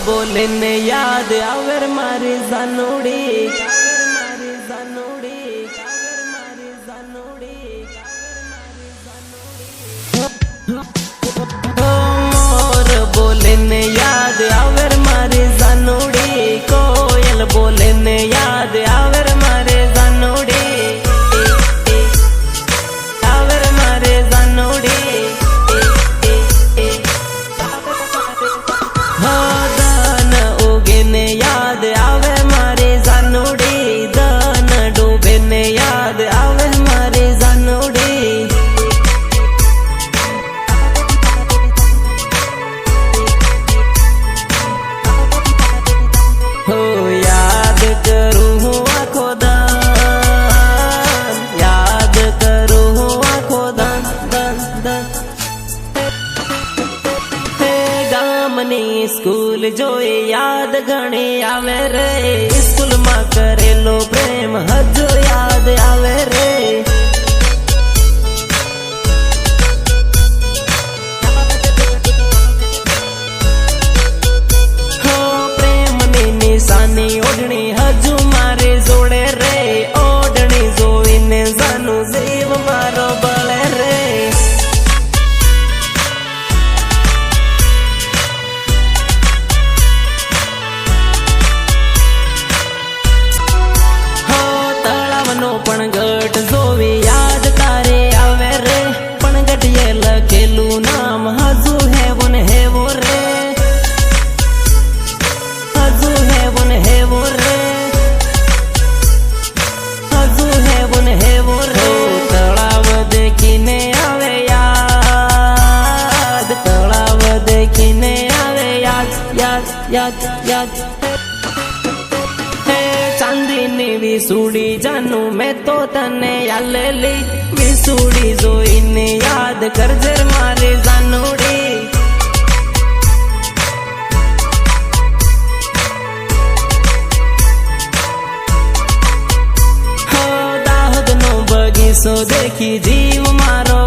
बोले ने याद आवर मारी जानोड़ी मोर बोले ने याद आवर मारी जानोड़ी कोयल बोले ने याद आवर मारे जानोड़ी आवर मारे जानोड़ी दान उगे ने याद आवे मारे जानोड़ी दान डूबे ने याद आवे मारे जानोड़ी हो याद करूँ हूँ आँखों दान याद करूँ हूँ आँखों दान दान दान गामनी स्कूल जोई याद घणी आवे रे स्कूल में करेलो प्रेम हजो याद आवे रे हो प्रेम नी निशानी ओढ़नी हजू मारे जोड़े रे ओढ़नी जोई ने जानू जीव मारो बळे रे पण गट जोवी याद तारे आवे रे पण गटिये लखेलू नाम हजू है वन है वो रे हजू है वन है वो रे हजू है वन है वो रे तलाव देखीने आवे याद तलाव देखीने आवे याद याद याद याद चांदीनी विसूड़ी जानू मैं तो तने यालेली विसूड़ी जोईने याद कर जर मारे जानोड़ी हो दाहोद नो बगीचो देखी जीव मारो